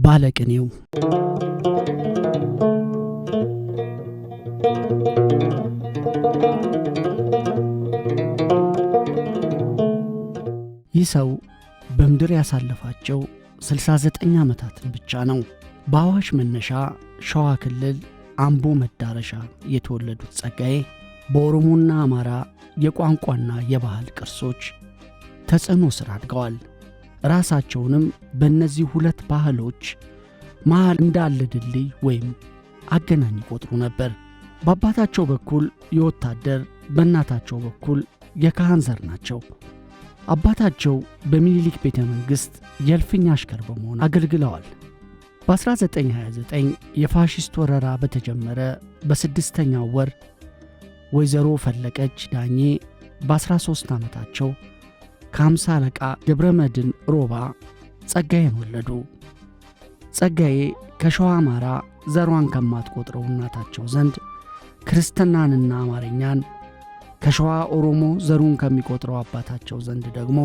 ባለቅኔው ይህ ሰው በምድር ያሳለፋቸው 69 ዓመታትን ብቻ ነው። በአዋሽ መነሻ ሸዋ ክልል አምቦ መዳረሻ የተወለዱት ጸጋዬ በኦሮሞና አማራ የቋንቋና የባህል ቅርሶች ተጽዕኖ ስር አድገዋል። ራሳቸውንም በእነዚህ ሁለት ባህሎች መሃል እንዳለ ድልድይ ወይም አገናኝ ይቆጥሩ ነበር። በአባታቸው በኩል የወታደር በእናታቸው በኩል የካህን ዘር ናቸው። አባታቸው በሚኒሊክ ቤተ መንግሥት የእልፍኝ አሽከር በመሆን አገልግለዋል። በ1929 የፋሽስት ወረራ በተጀመረ በስድስተኛው ወር ወይዘሮ ፈለቀች ዳኜ በ13 ዓመታቸው ከ50 አለቃ ደብረመድን ሮባ ጸጋዬን ወለዱ። ጸጋዬ ከሸዋ አማራ ዘሯን ከማትቆጥረው እናታቸው ዘንድ ክርስትናንና አማርኛን፣ ከሸዋ ኦሮሞ ዘሩን ከሚቆጥረው አባታቸው ዘንድ ደግሞ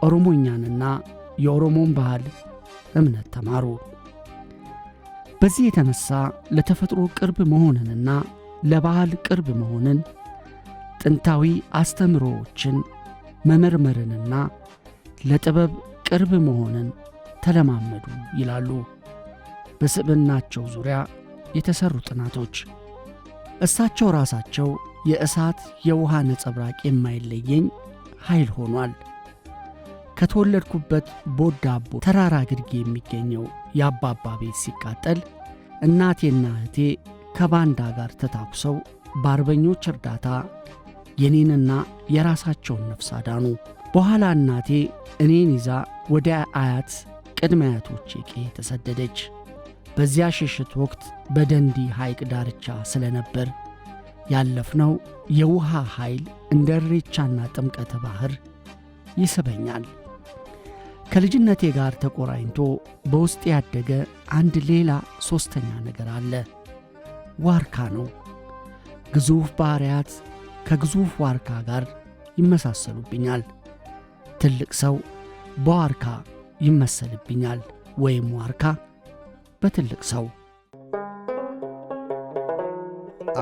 ኦሮሞኛንና የኦሮሞን ባህል እምነት ተማሩ። በዚህ የተነሳ ለተፈጥሮ ቅርብ መሆንንና ለባህል ቅርብ መሆንን፣ ጥንታዊ አስተምሮዎችን መመርመርንና ለጥበብ ቅርብ መሆንን ተለማመዱ ይላሉ በስብዕናቸው ዙሪያ የተሰሩ ጥናቶች። እሳቸው ራሳቸው የእሳት የውሃ ነጸብራቅ የማይለየኝ ኃይል ሆኗል። ከተወለድኩበት ቦዳቦ ተራራ ግርጌ የሚገኘው የአባባ ቤት ሲቃጠል እናቴና እህቴ ከባንዳ ጋር ተታኩሰው በአርበኞች እርዳታ የኔንና የራሳቸውን ነፍስ አዳኑ። በኋላ እናቴ እኔን ይዛ ወደ አያት ቅድመ አያቶቼ ቄ ተሰደደች። በዚያ ሽሽት ወቅት በደንዲ ሐይቅ ዳርቻ ስለነበር ያለፍነው የውሃ ኃይል እንደ እሬቻና ጥምቀተ ባህር ይስበኛል። ከልጅነቴ ጋር ተቆራኝቶ በውስጥ ያደገ አንድ ሌላ ሦስተኛ ነገር አለ። ዋርካ ነው። ግዙፍ ባሕርያት ከግዙፍ ዋርካ ጋር ይመሳሰሉብኛል። ትልቅ ሰው በዋርካ ይመሰልብኛል፣ ወይም ዋርካ በትልቅ ሰው።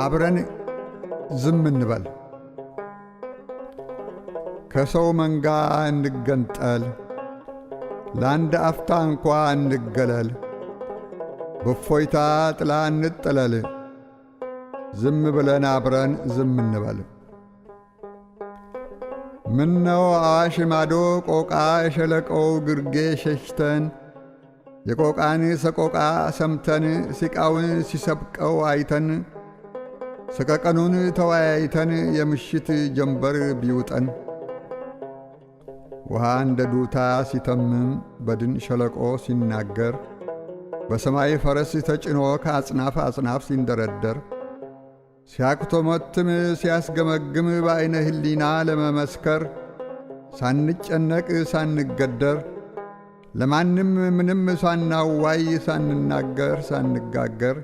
አብረን ዝም እንበል፣ ከሰው መንጋ እንገንጠል፣ ለአንድ አፍታ እንኳ እንገለል፣ በእፎይታ ጥላ እንጠለል፣ ዝም ብለን አብረን ዝም እንበል። ምነው አዋሽ ማዶ ቆቃ የሸለቀው ግርጌ ሸሽተን የቆቃን ሰቆቃ ሰምተን ሲቃውን ሲሰብቀው አይተን ሰቀቀኑን ተወያይተን የምሽት ጀንበር ቢውጠን ውሃ እንደ ዱታ ሲተምም በድን ሸለቆ ሲናገር በሰማይ ፈረስ ተጭኖ ከአጽናፍ አጽናፍ ሲንደረደር ሲያክቶመትም ሲያስገመግም በዐይነ ሕሊና ለመመስከር ሳንጨነቅ ሳንገደር ለማንም ምንም ሳናዋይ ሳንናገር ሳንጋገር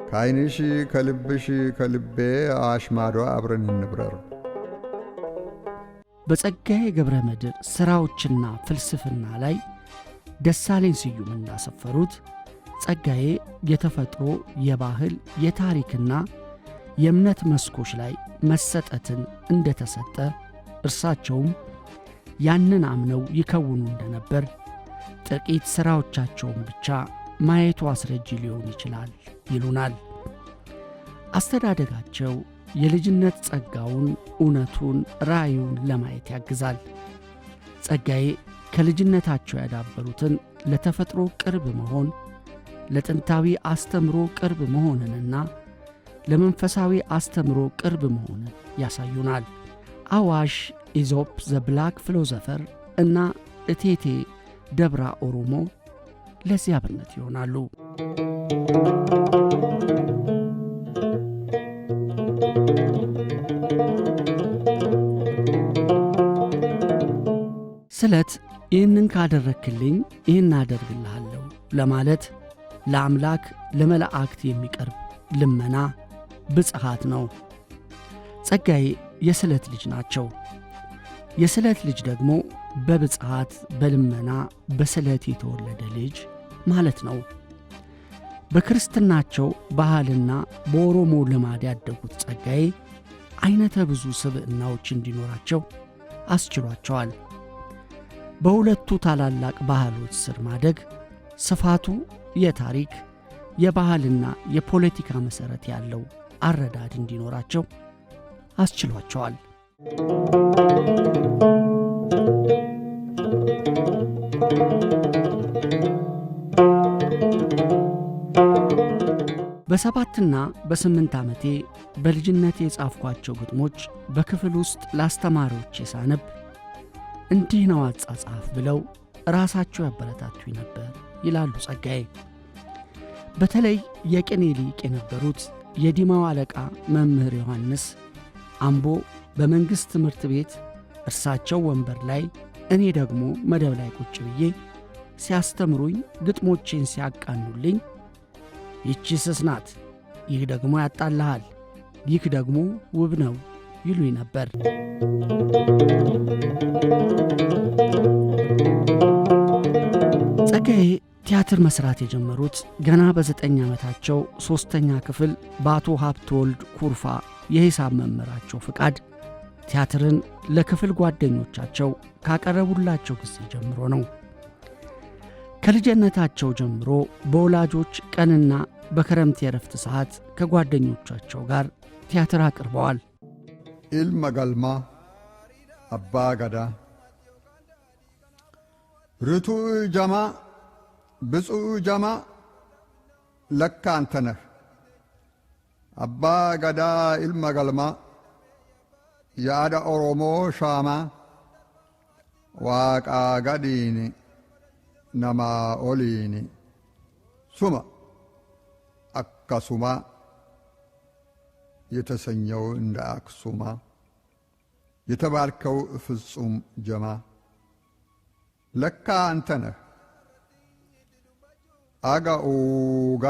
ከዐይንሽ ከልብሽ ከልቤ አዋሽ ማዶ አብረን እንብረር። በጸጋዬ ገብረ መድኅን ሥራዎችና ፍልስፍና ላይ ደሳለኝ ስዩም እንዳሰፈሩት ጸጋዬ የተፈጥሮ የባህል የታሪክና የእምነት መስኮች ላይ መሰጠትን እንደተሰጠ እርሳቸውም ያንን አምነው ይከውኑ እንደነበር ጥቂት ሥራዎቻቸውን ብቻ ማየቱ አስረጂ ሊሆን ይችላል ይሉናል። አስተዳደጋቸው የልጅነት ጸጋውን፣ እውነቱን፣ ራእዩን ለማየት ያግዛል። ጸጋዬ ከልጅነታቸው ያዳበሩትን ለተፈጥሮ ቅርብ መሆን፣ ለጥንታዊ አስተምሮ ቅርብ መሆንንና ለመንፈሳዊ አስተምሮ ቅርብ መሆንን ያሳዩናል። አዋሽ፣ ኢዞፕ ዘ ብላክ ፊሎዞፈር እና እቴቴ ደብራ ኦሮሞ ለዚህ አብነት ይሆናሉ። ስለት ይህንን ካደረክልኝ ይህን አደርግልሃለሁ ለማለት ለአምላክ ለመላእክት የሚቀርብ ልመና ብጽሐት ነው። ጸጋዬ የስለት ልጅ ናቸው። የስለት ልጅ ደግሞ በብጽሐት በልመና በስለት የተወለደ ልጅ ማለት ነው። በክርስትናቸው ባህልና በኦሮሞ ልማድ ያደጉት ጸጋዬ አይነተ ብዙ ስብዕናዎች እንዲኖራቸው አስችሏቸዋል። በሁለቱ ታላላቅ ባህሎች ስር ማደግ ስፋቱ የታሪክ የባህልና የፖለቲካ መሠረት ያለው አረዳድ እንዲኖራቸው አስችሏቸዋል። በ7ና በ8 ዓመቴ በልጅነቴ የጻፍኳቸው ግጥሞች በክፍል ውስጥ ለአስተማሪዎች ሳነብ እንዲህ ነው አጻጻፍ ብለው ራሳቸው ያበረታቱኝ ነበር ይላሉ ጸጋዬ። በተለይ የቅኔ ሊቅ የነበሩት የዲማው አለቃ መምህር ዮሐንስ አምቦ በመንግሥት ትምህርት ቤት እርሳቸው ወንበር ላይ እኔ ደግሞ መደብ ላይ ቁጭ ብዬ ሲያስተምሩኝ ግጥሞቼን ሲያቃኑልኝ ይቺ ስስ ናት፣ ይህ ደግሞ ያጣልሃል፣ ይህ ደግሞ ውብ ነው ይሉኝ ነበር። ጸጋዬ ቲያትር መስራት የጀመሩት ገና በ9 ዓመታቸው 3ኛ ክፍል በአቶ ሀብተወልድ ኩርፋ የሂሳብ መምህራቸው ፍቃድ ቲያትርን ለክፍል ጓደኞቻቸው ካቀረቡላቸው ጊዜ ጀምሮ ነው። ከልጅነታቸው ጀምሮ በወላጆች ቀንና በክረምት የረፍት ሰዓት ከጓደኞቻቸው ጋር ቲያትር አቅርበዋል። ኢልመ ገልማ፣ አባ ገዳ፣ ርቱዕ ጀማ፣ ብፁዕ ጀማ ለካ አንተ ነህ። አባ ገዳ ኢልመ ገልማ የአዳ ኦሮሞ ሻማ ዋቃ ገዲኒ ነማ ኦሊኒ ሱማ አካሱማ የተሰኘው እንደ አክሱማ የተባልከው ፍጹም ጀማ ለካ አንተ ነህ። አጋኡጋ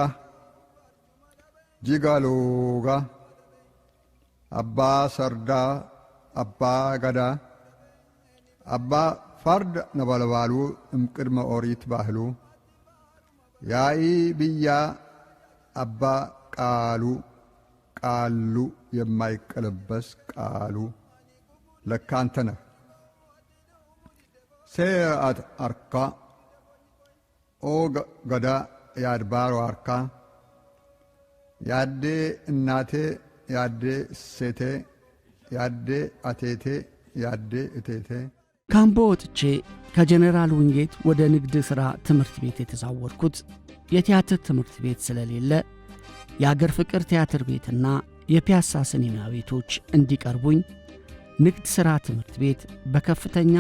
ጂጋሎጋ አባ ሰርዳ አባ ገዳ አባ ፈርድ ነበልባሉ እምቅድመ ኦሪት ባህሉ ያኢ ብያ አባ ቃሉ ቃሉ የማይቀለበስ ቃሉ ለካ አንተ ነህ። ሴአት አርካ ኦ ገዳ ያድባሮ አርካ ያዴ እናቴ ያዴ ሴቴ ያዴ አቴቴ ያዴ እቴቴ። ካምቦ ወጥቼ ከጀኔራል ውንጌት ወደ ንግድ ሥራ ትምህርት ቤት የተዛወርኩት የቲያትር ትምህርት ቤት ስለሌለ የአገር ፍቅር ቲያትር ቤትና የፒያሳ ሲኒማ ቤቶች እንዲቀርቡኝ ንግድ ሥራ ትምህርት ቤት በከፍተኛ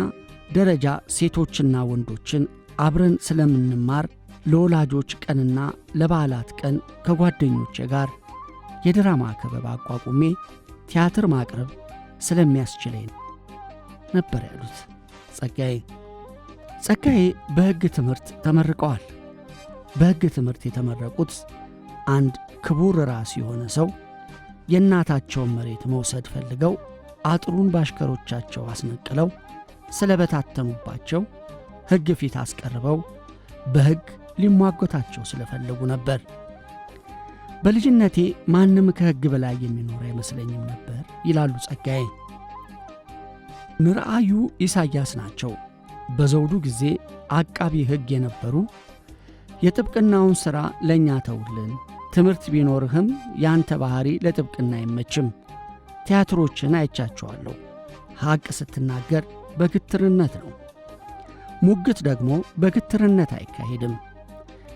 ደረጃ ሴቶችና ወንዶችን አብረን ስለምንማር ለወላጆች ቀንና ለበዓላት ቀን ከጓደኞቼ ጋር የድራማ ክበብ አቋቁሜ ቲያትር ማቅረብ ስለሚያስችለኝ ነበር ያሉት ጸጋዬ በሕግ ትምህርት ተመርቀዋል። በሕግ ትምህርት የተመረቁት አንድ ክቡር ራስ የሆነ ሰው የእናታቸውን መሬት መውሰድ ፈልገው አጥሩን ባሽከሮቻቸው አስነቅለው ስለበታተኑባቸው ሕግ ፊት አስቀርበው በሕግ ሊሟገታቸው ስለፈለጉ ነበር። በልጅነቴ ማንም ከሕግ በላይ የሚኖር አይመስለኝም ነበር ይላሉ ጸጋዬ። ንርአዩ ኢሳያስ ናቸው። በዘውዱ ጊዜ አቃቢ ሕግ የነበሩ የጥብቅናውን ሥራ ለእኛ ተውልን፣ ትምህርት ቢኖርህም ያንተ ባሕሪ ለጥብቅና አይመችም፣ ቲያትሮችን አይቻቸዋለሁ፣ ሐቅ ስትናገር በግትርነት ነው፣ ሙግት ደግሞ በግትርነት አይካሄድም፣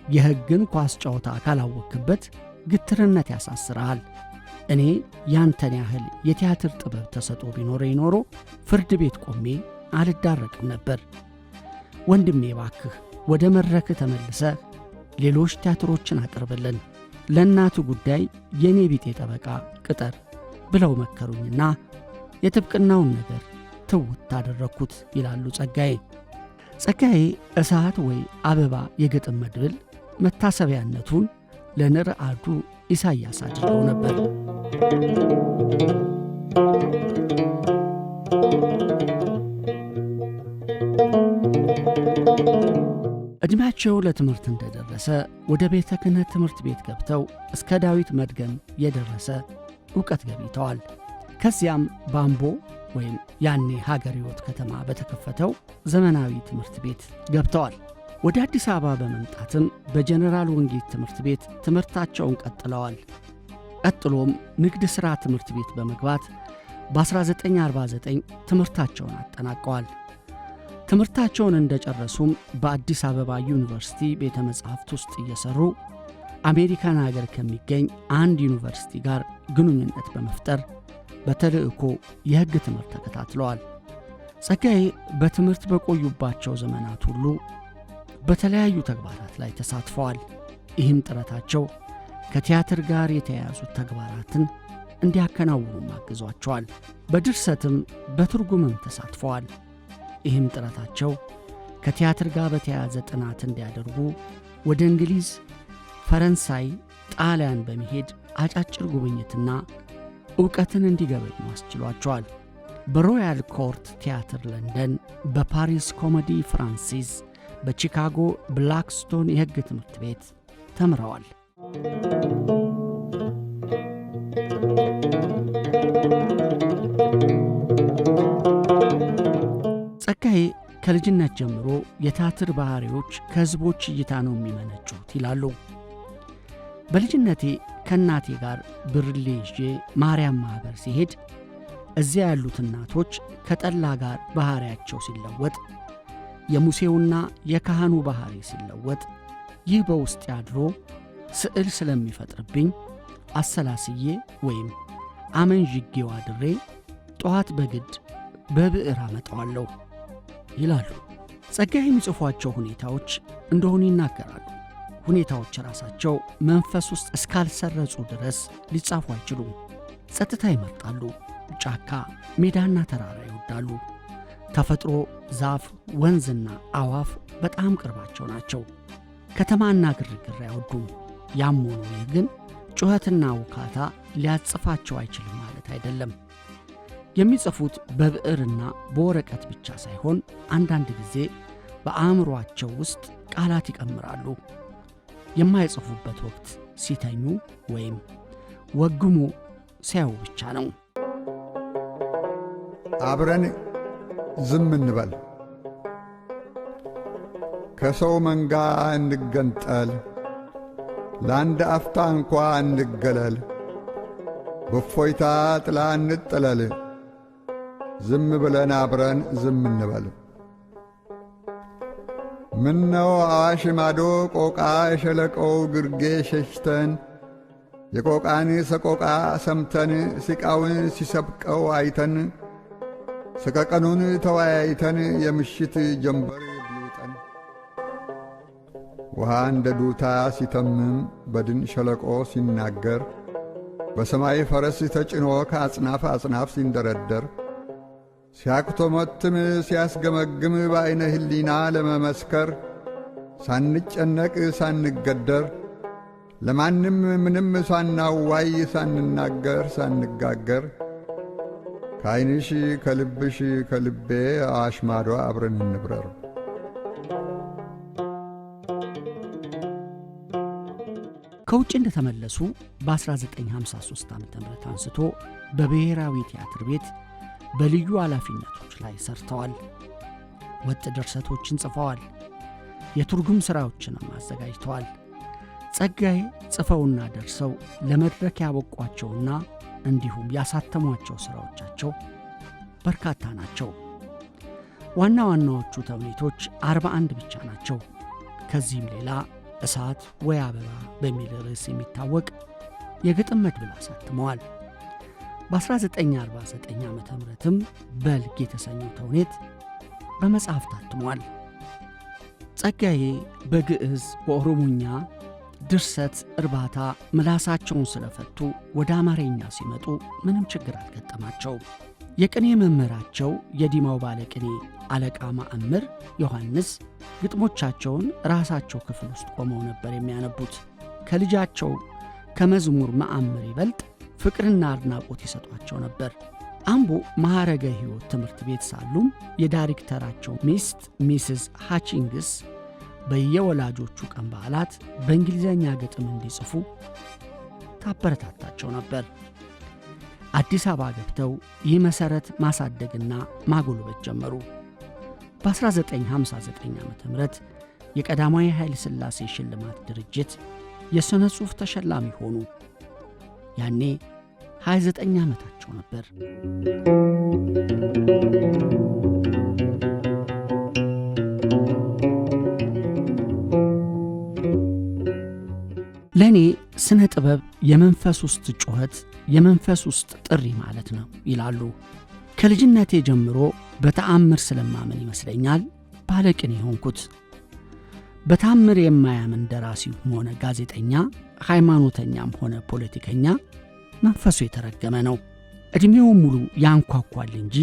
የሕግን ኳስ ጨዋታ ካላወክበት ግትርነት ያሳስረሃል። እኔ ያንተን ያህል የቲያትር ጥበብ ተሰጦ ቢኖረኝ ኖሮ ፍርድ ቤት ቆሜ አልዳረቅም ነበር። ወንድሜ ባክህ ወደ መድረክ ተመልሰህ ሌሎች ቲያትሮችን አቅርብልን፣ ለእናቱ ጉዳይ የኔ ቢጤ ጠበቃ ቅጠር ብለው መከሩኝና የጥብቅናውን ነገር ትውት አደረግኩት ይላሉ ጸጋዬ እሳት ወይ አበባ የግጥም መድብል መታሰቢያነቱን ለንርአዱ ኢሳይያስ አድርገው ነበር። ዕድሜያቸው ለትምህርት እንደደረሰ ወደ ቤተ ክህነት ትምህርት ቤት ገብተው እስከ ዳዊት መድገም የደረሰ ዕውቀት ገብተዋል። ከዚያም ባምቦ ወይም ያኔ ሀገር ሕይወት ከተማ በተከፈተው ዘመናዊ ትምህርት ቤት ገብተዋል። ወደ አዲስ አበባ በመምጣትም በጀነራል ወንጌት ትምህርት ቤት ትምህርታቸውን ቀጥለዋል። ቀጥሎም ንግድ ሥራ ትምህርት ቤት በመግባት በ1949 ትምህርታቸውን አጠናቀዋል። ትምህርታቸውን እንደጨረሱም በአዲስ አበባ ዩኒቨርሲቲ ቤተ መጻሕፍት ውስጥ እየሰሩ አሜሪካን ሀገር ከሚገኝ አንድ ዩኒቨርሲቲ ጋር ግንኙነት በመፍጠር በተልእኮ የሕግ ትምህርት ተከታትለዋል። ጸጋዬ በትምህርት በቆዩባቸው ዘመናት ሁሉ በተለያዩ ተግባራት ላይ ተሳትፈዋል። ይህም ጥረታቸው ከቲያትር ጋር የተያያዙት ተግባራትን እንዲያከናውኑ አግዟቸዋል። በድርሰትም በትርጉምም ተሳትፈዋል። ይህም ጥረታቸው ከቲያትር ጋር በተያያዘ ጥናት እንዲያደርጉ ወደ እንግሊዝ፣ ፈረንሳይ፣ ጣሊያን በመሄድ አጫጭር ጉብኝትና ዕውቀትን እንዲገበኙ አስችሏቸዋል። በሮያል ኮርት ቲያትር ለንደን፣ በፓሪስ ኮሜዲ ፍራንሲስ፣ በቺካጎ ብላክስቶን የሕግ ትምህርት ቤት ተምረዋል። ጸጋዬ ከልጅነት ጀምሮ የቲያትር ባህሪዎች ከሕዝቦች እይታ ነው የሚመነጩት ይላሉ። በልጅነቴ ከእናቴ ጋር ብርሌ ይዤ ማርያም ማኅበር ሲሄድ እዚያ ያሉት እናቶች ከጠላ ጋር ባህሪያቸው ሲለወጥ፣ የሙሴውና የካህኑ ባህሪ ሲለወጥ፣ ይህ በውስጥ ያድሮ ስዕል ስለሚፈጥርብኝ አሰላስዬ ወይም አመንዥጌው አድሬ ጠዋት በግድ በብዕር አመጣዋለሁ ይላሉ። ጸጋዬ የሚጽፏቸው ሁኔታዎች እንደሆኑ ይናገራሉ። ሁኔታዎች ራሳቸው መንፈስ ውስጥ እስካልሰረጹ ድረስ ሊጻፉ አይችሉም። ጸጥታ ይመርጣሉ። ጫካ፣ ሜዳና ተራራ ይወዳሉ። ተፈጥሮ፣ ዛፍ፣ ወንዝና አዋፍ በጣም ቅርባቸው ናቸው። ከተማና ግርግር አይወዱም። ያም ሆኖ ይህ ግን ጩኸትና ውካታ ሊያጽፋቸው አይችልም ማለት አይደለም። የሚጽፉት በብዕርና በወረቀት ብቻ ሳይሆን አንዳንድ ጊዜ በአእምሮአቸው ውስጥ ቃላት ይቀምራሉ። የማይጽፉበት ወቅት ሲተኙ ወይም ወግሞ ሲያዩ ብቻ ነው። አብረን ዝም እንበል፣ ከሰው መንጋ እንገንጠል፣ ለአንድ አፍታ እንኳ እንገለል፣ በእፎይታ ጥላ እንጠለል፣ ዝም ብለን አብረን ዝም እንበል። ምነው አዋሽ ማዶ ቆቃ የሸለቆው ግርጌ ሸሽተን የቆቃን ሰቆቃ ሰምተን ሲቃውን ሲሰብቀው አይተን ሰቀቀኑን ተወያይተን የምሽት ጀንበር ቢውጠን ውሃ እንደ ዱታ ሲተምም በድን ሸለቆ ሲናገር በሰማይ ፈረስ ተጭኖ ከአጽናፍ አጽናፍ ሲንደረደር ሲያክቶመትም ሲያስገመግም በዐይነ ሕሊና ለመመስከር ሳንጨነቅ ሳንገደር ለማንም ምንም ሳናዋይ ሳንናገር ሳንጋገር ከዐይንሽ ከልብሽ ከልቤ አዋሽ ማዶ አብረን እንብረር። ከውጭ እንደተመለሱ በ1953 ዓ.ም አንስቶ በብሔራዊ ቲያትር ቤት በልዩ ኃላፊነቶች ላይ ሰርተዋል። ወጥ ድርሰቶችን ጽፈዋል። የትርጉም ሥራዎችንም አዘጋጅተዋል። ጸጋዬ ጽፈውና ደርሰው ለመድረክ ያበቋቸውና እንዲሁም ያሳተሟቸው ሥራዎቻቸው በርካታ ናቸው። ዋና ዋናዎቹ ተውኔቶች 41 ብቻ ናቸው። ከዚህም ሌላ እሳት ወይ አበባ በሚል ርዕስ የሚታወቅ የግጥም መድብል አሳትመዋል። በ1949 ዓ.ም በልግ የተሰኘው ተውኔት በመጽሐፍ ታትሟል። ጸጋዬ በግዕዝ በኦሮሞኛ ድርሰት እርባታ ምላሳቸውን ስለፈቱ ወደ አማርኛ ሲመጡ ምንም ችግር አልገጠማቸው። የቅኔ መምህራቸው የዲማው ባለቅኔ አለቃ ማእምር ዮሐንስ ግጥሞቻቸውን ራሳቸው ክፍል ውስጥ ቆመው ነበር የሚያነቡት። ከልጃቸው ከመዝሙር መአምር ይበልጥ ፍቅርና አድናቆት ይሰጧቸው ነበር። አምቦ ማዕረገ ሕይወት ትምህርት ቤት ሳሉም የዳይሬክተራቸው ሚስት ሚስስ ሃቺንግስ በየወላጆቹ ቀን በዓላት በእንግሊዘኛ ግጥም እንዲጽፉ ታበረታታቸው ነበር። አዲስ አበባ ገብተው ይህ መሠረት ማሳደግና ማጎልበት ጀመሩ። በ1959 ዓ.ም የቀዳማዊ ኃይለ ሥላሴ ሽልማት ድርጅት የሥነ ጽሑፍ ተሸላሚ ሆኑ። ያኔ 29 ዓመታቸው ነበር። ለእኔ ስነ ጥበብ የመንፈስ ውስጥ ጩኸት፣ የመንፈስ ውስጥ ጥሪ ማለት ነው ይላሉ። ከልጅነቴ ጀምሮ በተአምር ስለማመን ይመስለኛል ባለቅኔ የሆንኩት። በተአምር የማያምን ደራሲውም ሆነ ጋዜጠኛ፣ ሃይማኖተኛም ሆነ ፖለቲከኛ መንፈሱ የተረገመ ነው። ዕድሜውን ሙሉ ያንኳኳል እንጂ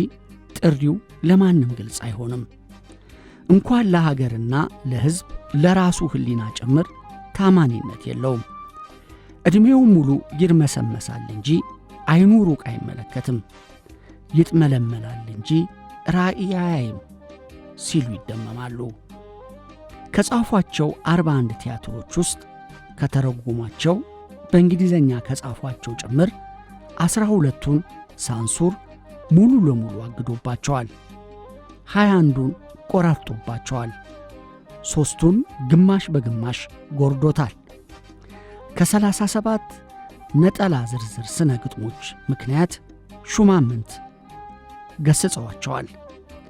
ጥሪው ለማንም ግልጽ አይሆንም። እንኳን ለሀገርና ለሕዝብ ለራሱ ሕሊና ጭምር ታማኒነት የለውም። ዕድሜውን ሙሉ ይርመሰመሳል እንጂ አይኑ ሩቅ አይመለከትም። ይጥመለመላል እንጂ ራእይ አያይም ሲሉ ይደመማሉ። ከጻፏቸው 41 ቲያትሮች ውስጥ ከተረጎሟቸው በእንግሊዘኛ ከጻፏቸው ጭምር 12ቱን ሳንሱር ሙሉ ለሙሉ አግዶባቸዋል። 21ዱን ቆራርጦባቸዋል። 3ቱን ግማሽ በግማሽ ጎርዶታል። ከ37 ነጠላ ዝርዝር ስነ ግጥሞች ምክንያት ሹማምንት ገስጸዋቸዋል።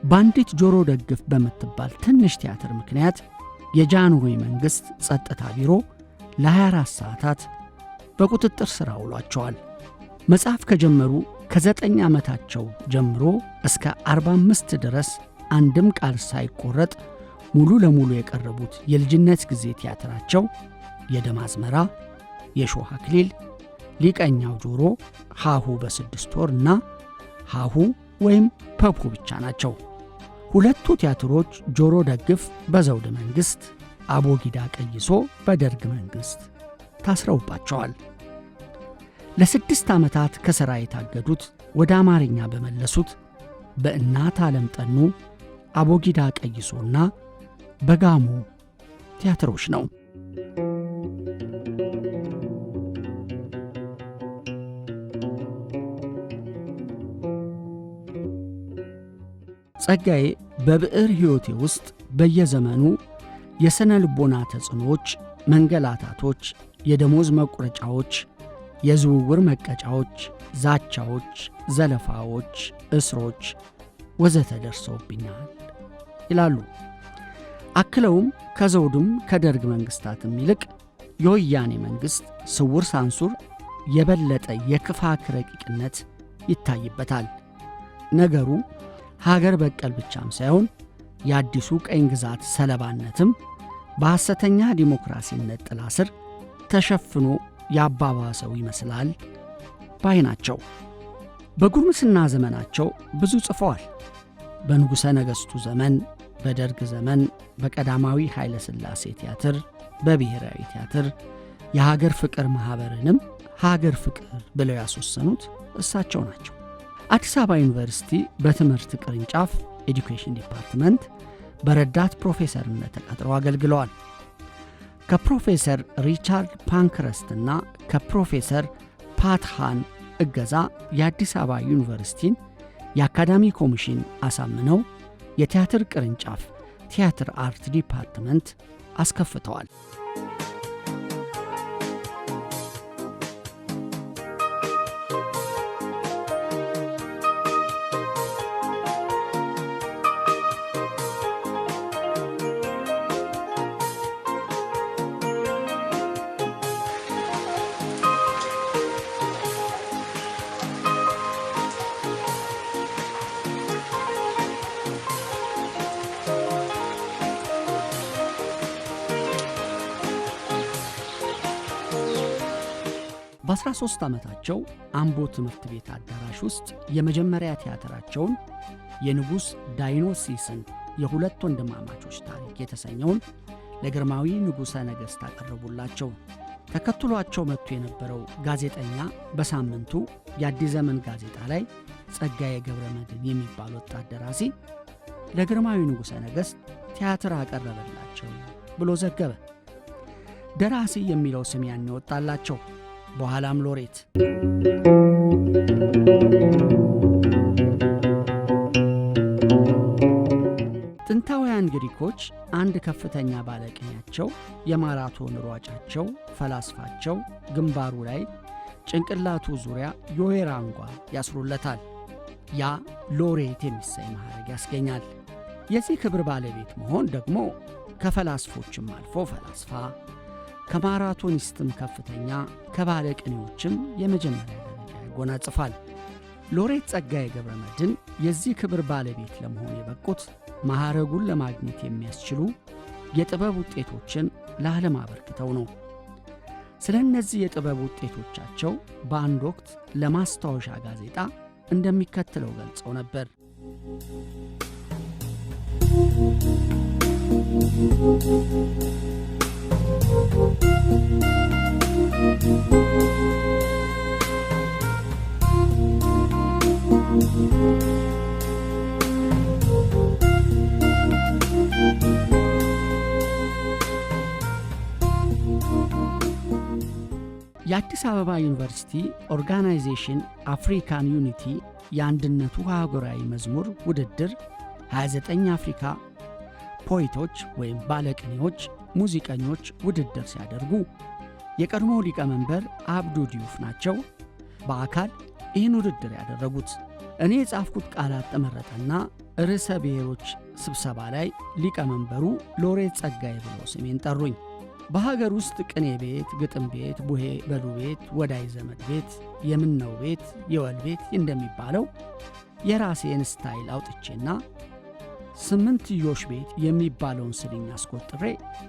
በአንዲት ጆሮ ደግፍ በምትባል ትንሽ ቲያትር ምክንያት የጃንሆይ መንግሥት ጸጥታ ቢሮ ለ24 ሰዓታት በቁጥጥር ሥር አውሏቸዋል። መጽሐፍ ከጀመሩ ከ9 ዓመታቸው ጀምሮ እስከ 45 ድረስ አንድም ቃል ሳይቆረጥ ሙሉ ለሙሉ የቀረቡት የልጅነት ጊዜ ቲያትራቸው የደም አዝመራ፣ የሾህ አክሊል፣ ሊቀኛው ጆሮ፣ ሃሁ በ6 ወር እና ሃሁ ወይም ፐፑ ብቻ ናቸው። ሁለቱ ቲያትሮች ጆሮ ደግፍ በዘውድ መንግሥት፣ አቦጊዳ ቀይሶ በደርግ መንግሥት ታስረውባቸዋል። ለ6 ዓመታት ከሥራ የታገዱት ወደ አማርኛ በመለሱት በእናት ዓለም ጠኑ፣ አቦጊዳ ቀይሶና በጋሞ ቲያትሮች ነው። ጸጋዬ በብዕር ሕይወቴ ውስጥ በየዘመኑ የሥነ ልቦና ተጽዕኖዎች፣ መንገላታቶች፣ የደሞዝ መቁረጫዎች፣ የዝውውር መቀጫዎች፣ ዛቻዎች፣ ዘለፋዎች፣ እስሮች ወዘተ ደርሰውብኛል ይላሉ። አክለውም ከዘውድም ከደርግ መንግሥታትም ይልቅ የወያኔ መንግሥት ስውር ሳንሱር የበለጠ የክፋት ረቂቅነት ይታይበታል። ነገሩ ሀገር በቀል ብቻም ሳይሆን የአዲሱ ቀኝ ግዛት ሰለባነትም በሐሰተኛ ዲሞክራሲነት ጥላ ስር ተሸፍኖ ያባባሰው ይመስላል ባይ ናቸው። በጉርምስና ዘመናቸው ብዙ ጽፈዋል። በንጉሠ ነገሥቱ ዘመን፣ በደርግ ዘመን፣ በቀዳማዊ ኃይለ ሥላሴ ቲያትር፣ በብሔራዊ ቲያትር የሀገር ፍቅር ማኅበርንም ሀገር ፍቅር ብለው ያስወሰኑት እሳቸው ናቸው። አዲስ አበባ ዩኒቨርሲቲ በትምህርት ቅርንጫፍ ኤዱኬሽን ዲፓርትመንት በረዳት ፕሮፌሰርነት ተቀጥረው አገልግለዋል። ከፕሮፌሰር ሪቻርድ ፓንክረስትና ከፕሮፌሰር ፓትሃን እገዛ የአዲስ አበባ ዩኒቨርሲቲን የአካዳሚ ኮሚሽን አሳምነው የቲያትር ቅርንጫፍ ቲያትር አርት ዲፓርትመንት አስከፍተዋል። በ13 ዓመታቸው አምቦ ትምህርት ቤት አዳራሽ ውስጥ የመጀመሪያ ቲያትራቸውን የንጉሥ ዳይኖሲስን የሁለት ወንድማማቾች ታሪክ የተሰኘውን ለግርማዊ ንጉሠ ነገሥት አቀረቡላቸው። ተከትሏቸው መጥቶ የነበረው ጋዜጠኛ በሳምንቱ የአዲስ ዘመን ጋዜጣ ላይ ጸጋዬ ገብረመድኅን የሚባል ወጣት ደራሲ ለግርማዊ ንጉሠ ነገሥት ቲያትር አቀረበላቸው ብሎ ዘገበ። ደራሲ የሚለው ስም ያን ወጣላቸው፣ በኋላም ሎሬት። ጥንታውያን ግሪኮች አንድ ከፍተኛ ባለቅኔያቸው የማራቶን ሯጫቸው ፈላስፋቸው ግንባሩ ላይ ጭንቅላቱ ዙሪያ የወይራ አንጓ ያስሩለታል። ያ ሎሬት የሚሰኝ ማዕረግ ያስገኛል። የዚህ ክብር ባለቤት መሆን ደግሞ ከፈላስፎችም አልፎ ፈላስፋ፣ ከማራቶኒስትም ከፍተኛ፣ ከባለቅኔዎችም የመጀመሪያ ደረጃ ያጎናጽፋል። ሎሬት ጸጋዬ ገብረመድኅን የዚህ ክብር ባለቤት ለመሆን የበቁት ማዕረጉን ለማግኘት የሚያስችሉ የጥበብ ውጤቶችን ለዓለም አበርክተው ነው። ስለ እነዚህ የጥበብ ውጤቶቻቸው በአንድ ወቅት ለማስታወሻ ጋዜጣ እንደሚከተለው ገልጸው ነበር። የአዲስ አበባ ዩኒቨርሲቲ ኦርጋናይዜሽን አፍሪካን ዩኒቲ የአንድነቱ አህጉራዊ መዝሙር ውድድር 29 አፍሪካ ፖይቶች ወይም ባለቅኔዎች፣ ሙዚቀኞች ውድድር ሲያደርጉ የቀድሞ ሊቀመንበር አብዱ ዲዩፍ ናቸው በአካል ይህን ውድድር ያደረጉት። እኔ የጻፍኩት ቃላት ተመረጠና ርዕሰ ብሔሮች ስብሰባ ላይ ሊቀመንበሩ ሎሬት ጸጋዬ ብለው ስሜን ጠሩኝ። በሀገር ውስጥ ቅኔ ቤት፣ ግጥም ቤት፣ ቡሄ በሉ ቤት፣ ወዳይ ዘመድ ቤት፣ የምነው ቤት፣ የወል ቤት እንደሚባለው የራሴን ስታይል አውጥቼና ስምንትዮሽ ቤት የሚባለውን ስልኝ አስቆጥሬ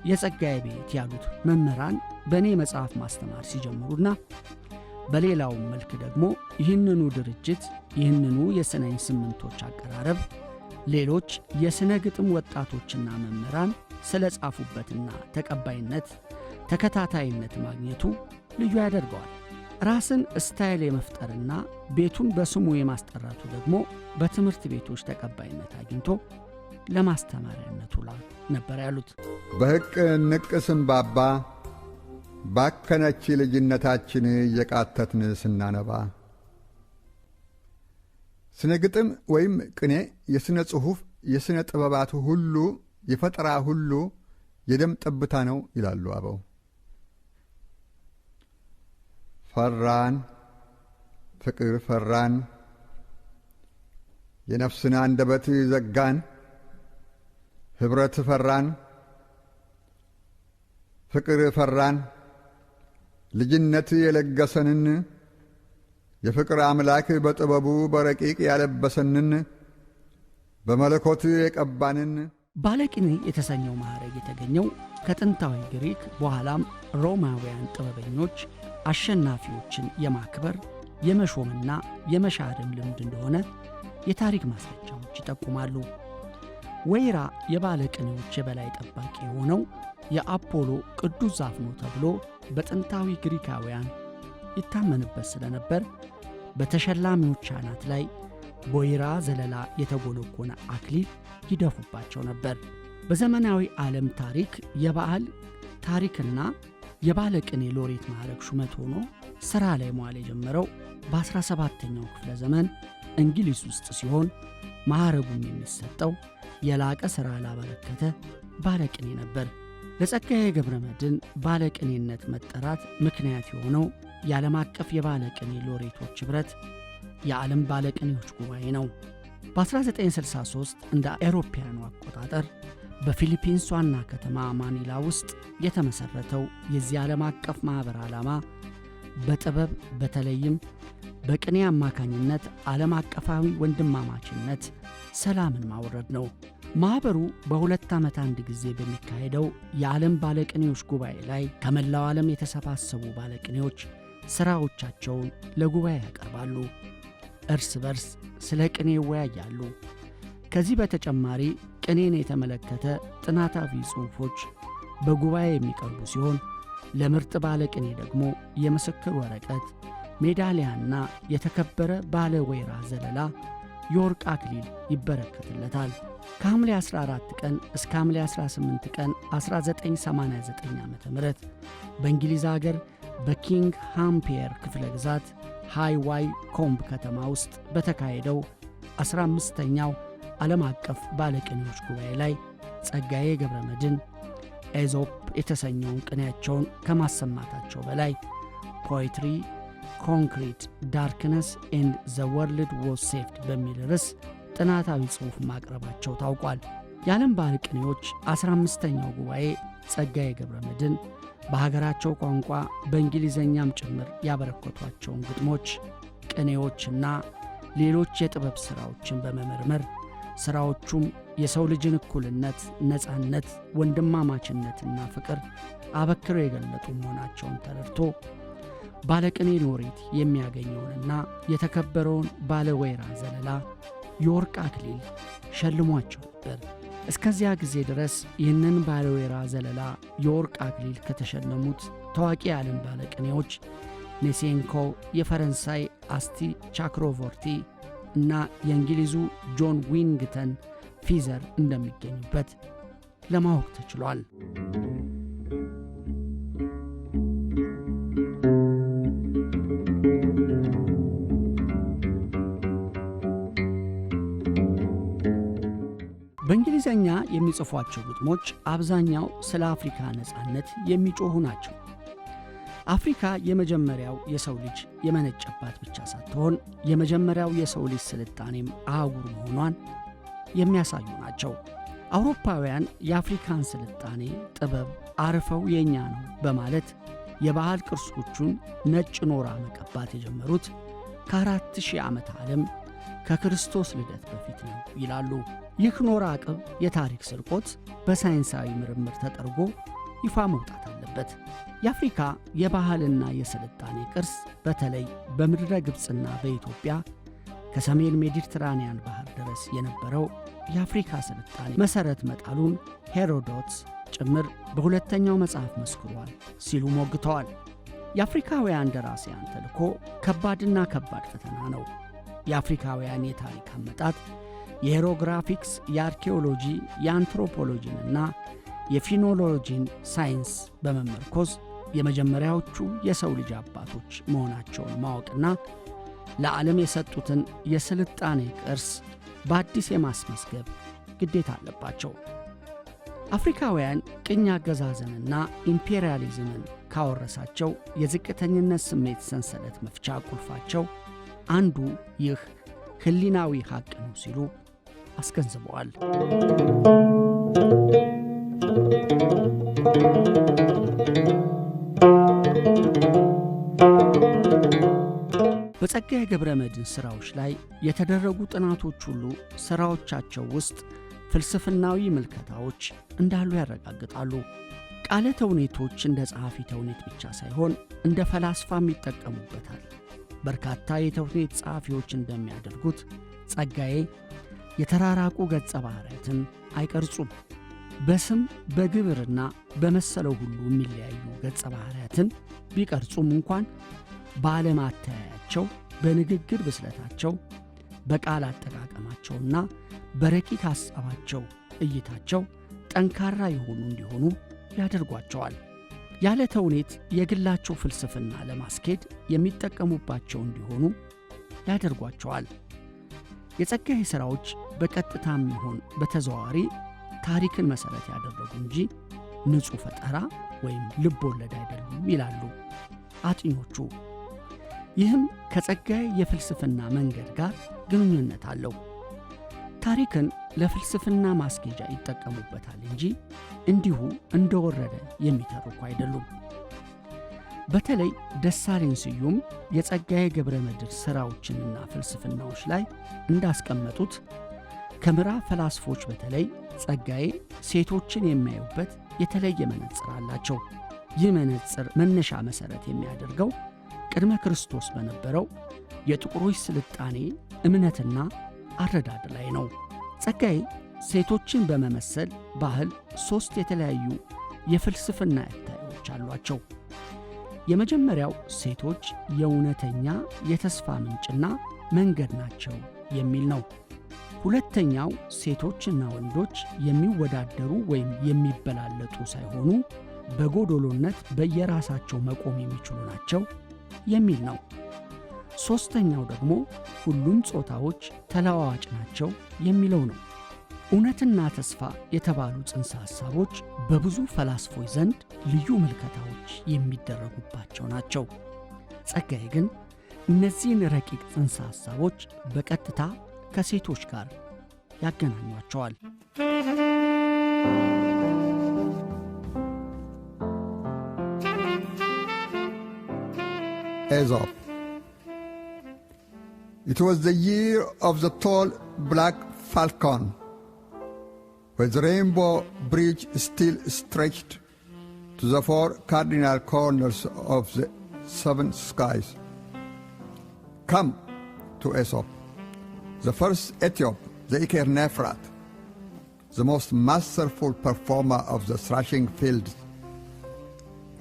የጸጋዬ ቤት ያሉት መምህራን በእኔ መጽሐፍ ማስተማር ሲጀምሩና በሌላውም መልክ ደግሞ ይህንኑ ድርጅት ይህንኑ የስነኝ ስምንቶች አቀራረብ ሌሎች የስነ ግጥም ወጣቶችና መምህራን ስለ ጻፉበትና ተቀባይነት ተከታታይነት ማግኘቱ ልዩ ያደርገዋል። ራስን ስታይል የመፍጠርና ቤቱን በስሙ የማስጠራቱ ደግሞ በትምህርት ቤቶች ተቀባይነት አግኝቶ ለማስተማሪያነቱ ላይ ነበር ያሉት። በሕቅ ንቅ ስንባባ ባከነች ልጅነታችን እየቃተትን ስናነባ ስነ ግጥም ወይም ቅኔ የስነ ጽሑፍ የስነ ጥበባቱ ሁሉ የፈጠራ ሁሉ የደም ጠብታ ነው ይላሉ አበው። ፈራን ፍቅር ፈራን የነፍስን አንደበት ዘጋን ኅብረት ፈራን ፍቅር ፈራን ልጅነት የለገሰንን የፍቅር አምላክ በጥበቡ በረቂቅ ያለበሰንን በመለኮት የቀባንን። ባለቅኔ የተሰኘው ማዕረግ የተገኘው ከጥንታዊ ግሪክ በኋላም ሮማውያን ጥበበኞች አሸናፊዎችን የማክበር የመሾምና የመሻርም ልምድ እንደሆነ የታሪክ ማስረጃዎች ይጠቁማሉ። ወይራ የባለቅኔዎች የበላይ ጠባቂ የሆነው የአፖሎ ቅዱስ ዛፍ ነው ተብሎ በጥንታዊ ግሪካውያን ይታመንበት ስለነበር በተሸላሚዎች አናት ላይ በወይራ ዘለላ የተጎነጎነ አክሊል ይደፉባቸው ነበር። በዘመናዊ ዓለም ታሪክ የበዓል ታሪክና የባለቅኔ ሎሬት ማዕረግ ሹመት ሆኖ ሥራ ላይ መዋል የጀመረው በ17ኛው ክፍለ ዘመን እንግሊዝ ውስጥ ሲሆን ማዕረጉም የሚሰጠው የላቀ ሥራ ላበረከተ ባለቅኔ ነበር። ለጸጋዬ ገብረመድኅን ባለቅኔነት መጠራት ምክንያት የሆነው የዓለም አቀፍ የባለቅኔ ሎሬቶች ኅብረት የዓለም ባለቅኔዎች ጉባኤ ነው። በ1963 እንደ አውሮፓውያኑ አቆጣጠር በፊሊፒንስ ዋና ከተማ ማኒላ ውስጥ የተመሠረተው የዚህ ዓለም አቀፍ ማኅበር ዓላማ በጥበብ በተለይም በቅኔ አማካኝነት ዓለም አቀፋዊ ወንድማማችነት ሰላምን ማውረድ ነው። ማኅበሩ በሁለት ዓመት አንድ ጊዜ በሚካሄደው የዓለም ባለቅኔዎች ጉባኤ ላይ ከመላው ዓለም የተሰባሰቡ ባለቅኔዎች ሥራዎቻቸውን ለጉባኤ ያቀርባሉ። እርስ በርስ ስለ ቅኔ ይወያያሉ። ከዚህ በተጨማሪ ቅኔን የተመለከተ ጥናታዊ ጽሑፎች በጉባኤ የሚቀርቡ ሲሆን ለምርጥ ባለቅኔ ደግሞ የምስክር ወረቀት፣ ሜዳሊያና የተከበረ ባለ ወይራ ዘለላ የወርቅ አክሊል ይበረከትለታል። ከሐምሌ 14 ቀን እስከ ሐምሌ 18 ቀን 1989 ዓ.ም በእንግሊዝ አገር በኪንግ ሃምፔር ክፍለ ግዛት ሃይዋይ ኮምብ ከተማ ውስጥ በተካሄደው 15ኛው ዓለም አቀፍ ባለቅኔዎች ጉባኤ ላይ ጸጋዬ ገብረመድኅን ኤዞፕ የተሰኘውን ቅኔያቸውን ከማሰማታቸው በላይ ፖኤትሪ ኮንክሪት ዳርክነስ ኤንድ ዘ ወርልድ ዋዝ ሴቭድ በሚል ርዕስ ጥናታዊ ጽሑፍ ማቅረባቸው ታውቋል። የዓለም ባለቅኔዎች 15ኛው ጉባኤ ጸጋዬ ገብረመድኅን በሀገራቸው ቋንቋ በእንግሊዘኛም ጭምር ያበረከቷቸውን ግጥሞች፣ ቅኔዎችና ሌሎች የጥበብ ሥራዎችን በመመርመር ሥራዎቹም የሰው ልጅን እኩልነት፣ ነፃነት፣ ወንድማማችነትና ፍቅር አበክረው የገለጡ መሆናቸውን ተረድቶ ባለቅኔ ሎሬት የሚያገኘውንና የተከበረውን ባለ ወይራ ዘለላ የወርቅ አክሊል ሸልሟቸው ነበር። እስከዚያ ጊዜ ድረስ ይህንን ባለ ወይራ ዘለላ የወርቅ አክሊል ከተሸለሙት ታዋቂ የዓለም ባለቅኔዎች ኔሴንኮ፣ የፈረንሳይ አስቲ ቻክሮቮርቲ እና የእንግሊዙ ጆን ዊንግተን ፊዘር እንደሚገኙበት ለማወቅ ተችሏል። በእንግሊዘኛ የሚጽፏቸው ግጥሞች አብዛኛው ስለ አፍሪካ ነፃነት የሚጮኹ ናቸው። አፍሪካ የመጀመሪያው የሰው ልጅ የመነጨባት ብቻ ሳትሆን የመጀመሪያው የሰው ልጅ ስልጣኔም አህጉር መሆኗን የሚያሳዩ ናቸው። አውሮፓውያን የአፍሪካን ስልጣኔ ጥበብ አርፈው የኛ ነው በማለት የባህል ቅርሶቹን ነጭ ኖራ መቀባት የጀመሩት ከ4000 ዓመት ዓለም ከክርስቶስ ልደት በፊት ነው ይላሉ። ይህ ኖራ ቅብ የታሪክ ስርቆት በሳይንሳዊ ምርምር ተጠርጎ ይፋ መውጣት አለበት። የአፍሪካ የባህልና የስልጣኔ ቅርስ በተለይ በምድረ ግብፅና በኢትዮጵያ ከሰሜን ሜዲትራንያን ባህር ድረስ የነበረው የአፍሪካ ስልጣኔ መሠረት መጣሉን ሄሮዶትስ ጭምር በሁለተኛው መጽሐፍ መስክሯል ሲሉ ሞግተዋል። የአፍሪካውያን ደራሲያን ተልእኮ ከባድና ከባድ ፈተና ነው። የአፍሪካውያን የታሪክ አመጣጥ የሄሮግራፊክስ፣ የአርኪኦሎጂ፣ የአንትሮፖሎጂንና የፊኖሎጂን ሳይንስ በመመርኮዝ የመጀመሪያዎቹ የሰው ልጅ አባቶች መሆናቸውን ማወቅና ለዓለም የሰጡትን የስልጣኔ ቅርስ በአዲስ የማስመዝገብ ግዴታ አለባቸው። አፍሪካውያን ቅኝ አገዛዝንና ኢምፔሪያሊዝምን ካወረሳቸው የዝቅተኝነት ስሜት ሰንሰለት መፍቻ ቁልፋቸው አንዱ ይህ ሕሊናዊ ሐቅ ነው ሲሉ አስገንዝበዋል። በጸጋዬ ገብረመድኅን ሥራዎች ላይ የተደረጉ ጥናቶች ሁሉ ሥራዎቻቸው ውስጥ ፍልስፍናዊ ምልከታዎች እንዳሉ ያረጋግጣሉ። ቃለ ተውኔቶች እንደ ጸሐፊ ተውኔት ብቻ ሳይሆን እንደ ፈላስፋም ይጠቀሙበታል። በርካታ የተውኔት ጸሐፊዎች እንደሚያደርጉት ጸጋዬ የተራራቁ ገጸ ባህሪያትን አይቀርጹም። በስም በግብርና በመሰለው ሁሉ የሚለያዩ ገጸ ባህሪያትን ቢቀርጹም እንኳን ባለማተያያቸው፣ በንግግር ብስለታቸው፣ በቃል አጠቃቀማቸውና በረቂቅ ሐሳባቸው እይታቸው ጠንካራ የሆኑ እንዲሆኑ ያደርጓቸዋል። ያለ ተውኔት የግላቸው ፍልስፍና ለማስኬድ የሚጠቀሙባቸው እንዲሆኑ ያደርጓቸዋል። የጸጋዬ ሥራዎች በቀጥታም ይሁን በተዘዋዋሪ ታሪክን መሠረት ያደረጉ እንጂ ንጹሕ ፈጠራ ወይም ልብ ወለድ አይደሉም ይላሉ አጥኞቹ። ይህም ከጸጋዬ የፍልስፍና መንገድ ጋር ግንኙነት አለው። ታሪክን ለፍልስፍና ማስኬጃ ይጠቀሙበታል እንጂ እንዲሁ እንደወረደ የሚተርኩ አይደሉም። በተለይ ደሳለኝ ስዩም የጸጋዬ ገብረመድኅን ሥራዎችንና ፍልስፍናዎች ላይ እንዳስቀመጡት ከምዕራብ ፈላስፎች በተለይ ጸጋዬ ሴቶችን የሚያዩበት የተለየ መነጽር አላቸው። ይህ መነጽር መነሻ መሠረት የሚያደርገው ቅድመ ክርስቶስ በነበረው የጥቁሮች ስልጣኔ እምነትና አረዳድ ላይ ነው። ጸጋዬ ሴቶችን በመመሰል ባህል 3 የተለያዩ የፍልስፍና አታዮች አሏቸው። የመጀመሪያው ሴቶች የእውነተኛ የተስፋ ምንጭና መንገድ ናቸው የሚል ነው። ሁለተኛው ሴቶችና ወንዶች የሚወዳደሩ ወይም የሚበላለጡ ሳይሆኑ በጎዶሎነት በየራሳቸው መቆም የሚችሉ ናቸው የሚል ነው። ሦስተኛው ደግሞ ሁሉም ጾታዎች ተለዋዋጭ ናቸው የሚለው ነው። እውነትና ተስፋ የተባሉ ጽንሰ ሐሳቦች በብዙ ፈላስፎች ዘንድ ልዩ ምልከታዎች የሚደረጉባቸው ናቸው። ጸጋዬ ግን እነዚህን ረቂቅ ጽንሰ ሐሳቦች በቀጥታ ከሴቶች ጋር ያገናኟቸዋል። Aesop. It was the year of the tall black falcon, where the rainbow bridge still stretched to the four cardinal corners of the seven skies. Come to Aesop, the first Ethiop, the Iker Nefrat, the most masterful performer of the thrashing fields,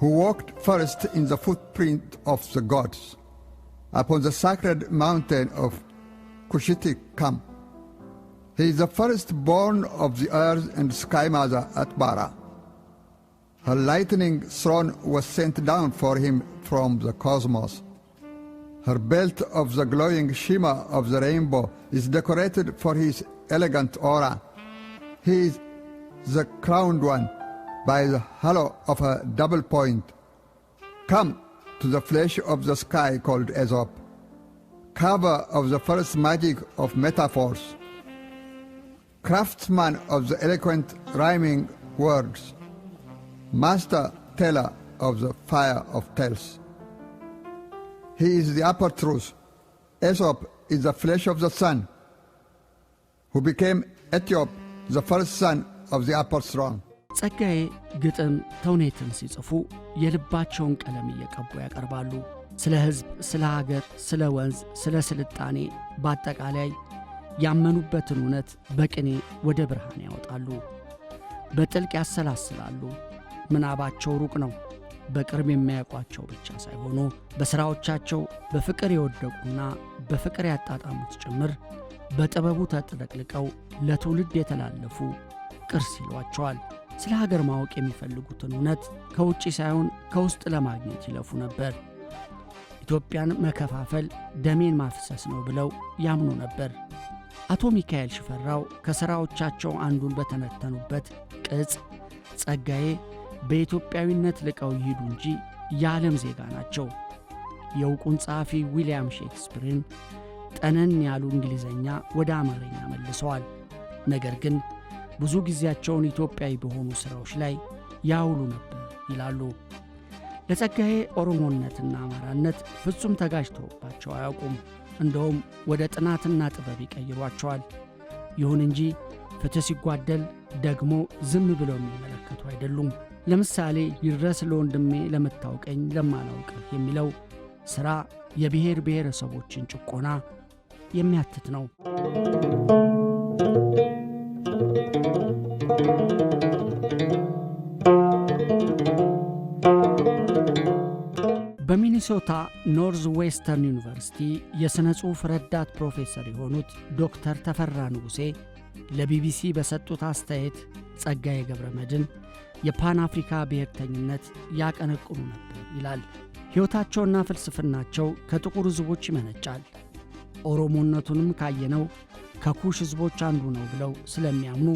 who walked first in the footprint of the gods upon the sacred mountain of Kushitik. Come. He is the firstborn of the earth and sky mother Atbara. Her lightning throne was sent down for him from the cosmos. Her belt of the glowing shimmer of the rainbow is decorated for his elegant aura. He is the crowned one by the hollow of a double point. Come to the flesh of the sky called Aesop, carver of the first magic of metaphors, craftsman of the eloquent rhyming words, master teller of the fire of tales. He is the upper truth. Aesop is the flesh of the sun, who became Ethiop, the first son of the upper throne. ጸጋዬ ግጥም ተውኔትን ሲጽፉ የልባቸውን ቀለም እየቀቡ ያቀርባሉ። ስለ ሕዝብ፣ ስለ ሀገር፣ ስለ ወንዝ፣ ስለ ስልጣኔ፣ በአጠቃላይ ያመኑበትን እውነት በቅኔ ወደ ብርሃን ያወጣሉ። በጥልቅ ያሰላስላሉ። ምናባቸው ሩቅ ነው። በቅርብ የሚያውቋቸው ብቻ ሳይሆኑ በሥራዎቻቸው በፍቅር የወደቁና በፍቅር ያጣጣሙት ጭምር በጥበቡ ተጥለቅልቀው ለትውልድ የተላለፉ ቅርስ ይሏቸዋል። ስለ ሀገር ማወቅ የሚፈልጉትን እውነት ከውጭ ሳይሆን ከውስጥ ለማግኘት ይለፉ ነበር። ኢትዮጵያን መከፋፈል ደሜን ማፍሰስ ነው ብለው ያምኑ ነበር። አቶ ሚካኤል ሽፈራው ከሥራዎቻቸው አንዱን በተነተኑበት ቅጽ ጸጋዬ በኢትዮጵያዊነት ልቀው ይሄዱ እንጂ የዓለም ዜጋ ናቸው። የዕውቁን ጸሐፊ ዊልያም ሼክስፒርን ጠነን ያሉ እንግሊዘኛ ወደ አማርኛ መልሰዋል። ነገር ግን ብዙ ጊዜያቸውን ኢትዮጵያዊ በሆኑ ሥራዎች ላይ ያውሉ ነበር ይላሉ። ለጸጋዬ ኦሮሞነትና አማራነት ፍጹም ተጋጅተውባቸው አያውቁም። እንደውም ወደ ጥናትና ጥበብ ይቀይሯቸዋል። ይሁን እንጂ ፍትሕ ሲጓደል ደግሞ ዝም ብለው የሚመለከቱ አይደሉም። ለምሳሌ ይድረስ ለወንድሜ ለምታውቀኝ ለማላውቅህ የሚለው ሥራ የብሔር ብሔረሰቦችን ጭቆና የሚያትት ነው። በሚኒሶታ ኖርዝ ዌስተርን ዩኒቨርሲቲ የሥነ ጽሑፍ ረዳት ፕሮፌሰር የሆኑት ዶክተር ተፈራ ንጉሴ ለቢቢሲ በሰጡት አስተያየት ጸጋዬ ገብረ መድኅን የፓን አፍሪካ ብሔርተኝነት ያቀነቅኑ ነበር ይላል። ሕይወታቸውና ፍልስፍናቸው ከጥቁር ሕዝቦች ይመነጫል። ኦሮሞነቱንም ካየነው ከኩሽ ሕዝቦች አንዱ ነው ብለው ስለሚያምኑ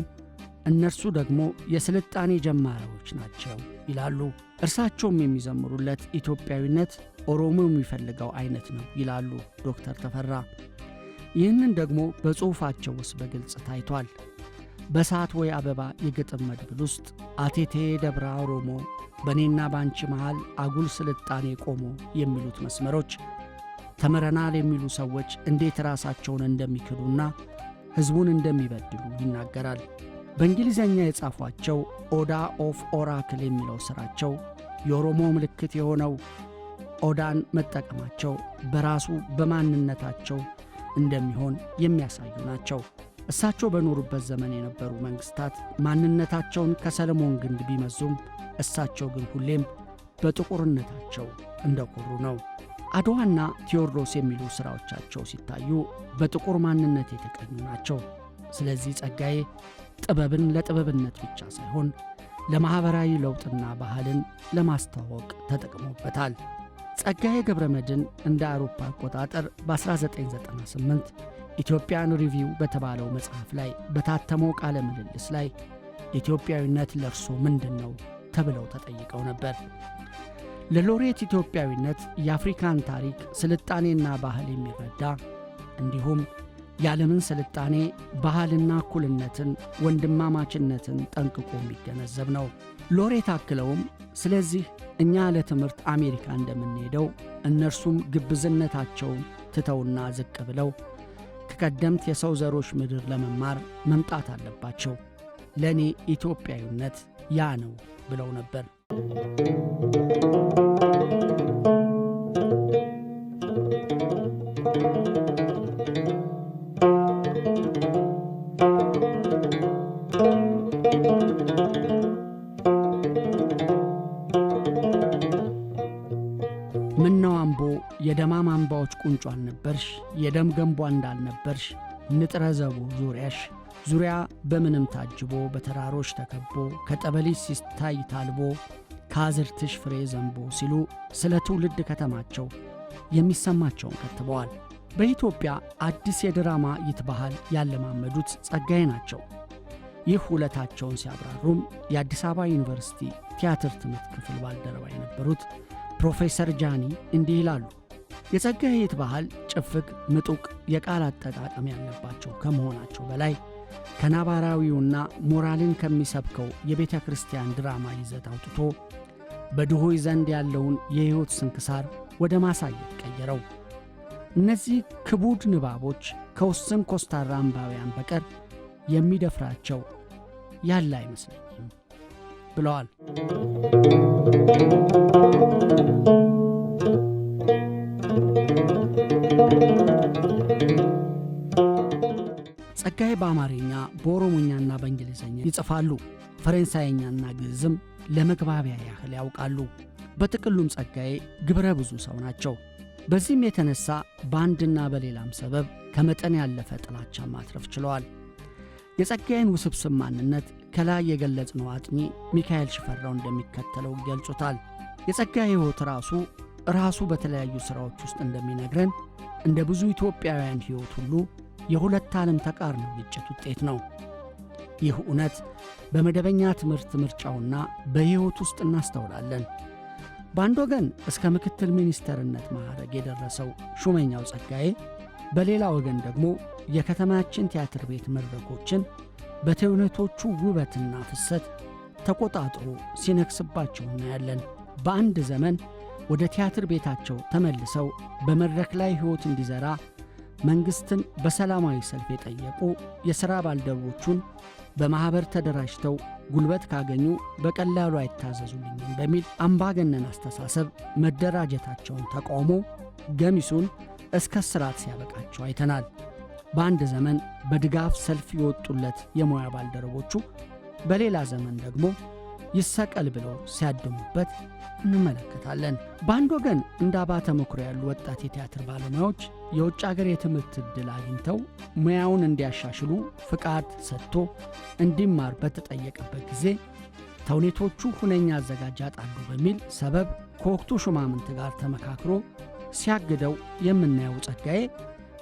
እነርሱ ደግሞ የስልጣኔ ጀማሪዎች ናቸው ይላሉ። እርሳቸውም የሚዘምሩለት ኢትዮጵያዊነት ኦሮሞ የሚፈልገው አይነት ነው ይላሉ ዶክተር ተፈራ። ይህንን ደግሞ በጽሑፋቸው ውስጥ በግልጽ ታይቷል። በሰዓት ወይ አበባ የግጥም መድብል ውስጥ አቴቴ ደብራ ኦሮሞ በእኔና ባንቺ መሃል አጉል ስልጣኔ ቆሞ የሚሉት መስመሮች ተምረናል የሚሉ ሰዎች እንዴት ራሳቸውን እንደሚክዱና ሕዝቡን እንደሚበድሉ ይናገራል። በእንግሊዘኛ የጻፏቸው ኦዳ ኦፍ ኦራክል የሚለው ሥራቸው የኦሮሞ ምልክት የሆነው ኦዳን መጠቀማቸው በራሱ በማንነታቸው እንደሚሆን የሚያሳዩ ናቸው። እሳቸው በኖሩበት ዘመን የነበሩ መንግሥታት ማንነታቸውን ከሰለሞን ግንድ ቢመዙም እሳቸው ግን ሁሌም በጥቁርነታቸው እንደኮሩ ነው። አድዋና ቴዎድሮስ የሚሉ ሥራዎቻቸው ሲታዩ በጥቁር ማንነት የተቀኙ ናቸው። ስለዚህ ጸጋዬ ጥበብን ለጥበብነት ብቻ ሳይሆን ለማኅበራዊ ለውጥና ባህልን ለማስተዋወቅ ተጠቅሞበታል። ጸጋዬ ገብረመድኅን እንደ አውሮፓ አቆጣጠር በ1998 ኢትዮጵያን ሪቪው በተባለው መጽሐፍ ላይ በታተመው ቃለ ምልልስ ላይ ኢትዮጵያዊነት ለእርሶ ምንድን ነው ተብለው ተጠይቀው ነበር። ለሎሬት ኢትዮጵያዊነት የአፍሪካን ታሪክ፣ ስልጣኔና ባህል የሚረዳ እንዲሁም የዓለምን ስልጣኔ፣ ባህልና እኩልነትን፣ ወንድማማችነትን ጠንቅቆ የሚገነዘብ ነው። ሎሬት አክለውም ስለዚህ እኛ ለትምህርት አሜሪካ እንደምንሄደው እነርሱም ግብዝነታቸውን ትተውና ዝቅ ብለው ከቀደምት የሰው ዘሮች ምድር ለመማር መምጣት አለባቸው። ለእኔ ኢትዮጵያዊነት ያ ነው ብለው ነበር። ምነው አምቦ የደማም አምባዎች ቁንጮ አልነበርሽ፣ የደም ገንቧ እንዳልነበርሽ፣ ንጥረ ዘቡ ዙሪያሽ ዙሪያ በምንም ታጅቦ በተራሮች ተከቦ ከጠበልሽ ሲታይ ታልቦ ከአዝርትሽ ፍሬ ዘንቦ ሲሉ ስለ ትውልድ ከተማቸው የሚሰማቸውን ከትበዋል። በኢትዮጵያ አዲስ የድራማ ይትባህል ያለማመዱት ጸጋዬ ናቸው። ይህ ውለታቸውን ሲያብራሩም የአዲስ አበባ ዩኒቨርሲቲ ቲያትር ትምህርት ክፍል ባልደረባ የነበሩት ፕሮፌሰር ጃኒ እንዲህ ይላሉ። የጸጋዬ ይትባህል ጭፍቅ፣ ምጡቅ የቃል አጠቃቀም ያለባቸው ከመሆናቸው በላይ ከነባራዊውና ሞራልን ከሚሰብከው የቤተ ክርስቲያን ድራማ ይዘት አውጥቶ በድሆች ዘንድ ያለውን የሕይወት ስንክሳር ወደ ማሳየት ቀየረው። እነዚህ ክቡድ ንባቦች ከውስን ኮስታራ አንባቢያን በቀር የሚደፍራቸው ያለ አይመስለኝም ብለዋል። ጸጋዬ በአማርኛ በኦሮሞኛና በእንግሊዝኛ ይጽፋሉ። ፈረንሳይኛና ግዕዝም ለመግባቢያ ያህል ያውቃሉ። በጥቅሉም ጸጋዬ ግብረ ብዙ ሰው ናቸው። በዚህም የተነሳ በአንድና በሌላም ሰበብ ከመጠን ያለፈ ጥላቻ ማትረፍ ችለዋል። የጸጋዬን ውስብስብ ማንነት ከላይ የገለጽነው አጥኚ ሚካኤል ሽፈራው እንደሚከተለው ይገልጹታል። የጸጋዬ ሕይወት ራሱ በተለያዩ ሥራዎች ውስጥ እንደሚነግረን እንደ ብዙ ኢትዮጵያውያን ሕይወት ሁሉ የሁለት ዓለም ተቃርኖ ግጭት ውጤት ነው። ይህ እውነት በመደበኛ ትምህርት ምርጫውና በሕይወት ውስጥ እናስተውላለን። በአንድ ወገን እስከ ምክትል ሚኒስተርነት ማዕረግ የደረሰው ሹመኛው ጸጋዬ፣ በሌላ ወገን ደግሞ የከተማችን ቲያትር ቤት መድረኮችን በተውኔቶቹ ውበትና ፍሰት ተቆጣጥሮ ሲነክስባቸው እናያለን። በአንድ ዘመን ወደ ቲያትር ቤታቸው ተመልሰው በመድረክ ላይ ሕይወት እንዲዘራ መንግሥትን በሰላማዊ ሰልፍ የጠየቁ የሥራ ባልደረቦቹን በማኅበር ተደራጅተው ጉልበት ካገኙ በቀላሉ አይታዘዙልኝም በሚል አምባገነን አስተሳሰብ መደራጀታቸውን ተቃውሞ ገሚሱን እስከ እስራት ሲያበቃቸው አይተናል። በአንድ ዘመን በድጋፍ ሰልፍ የወጡለት የሙያ ባልደረቦቹ በሌላ ዘመን ደግሞ ይሰቀል ብለው ሲያድሙበት እንመለከታለን። በአንድ ወገን እንደ አባተ መኩሪያ ያሉ ወጣት የቲያትር ባለሙያዎች የውጭ አገር የትምህርት ዕድል አግኝተው ሙያውን እንዲያሻሽሉ ፍቃድ ሰጥቶ እንዲማር በተጠየቀበት ጊዜ ተውኔቶቹ ሁነኛ አዘጋጅ ያጣሉ በሚል ሰበብ ከወቅቱ ሹማምንት ጋር ተመካክሮ ሲያግደው የምናየው ጸጋዬ፣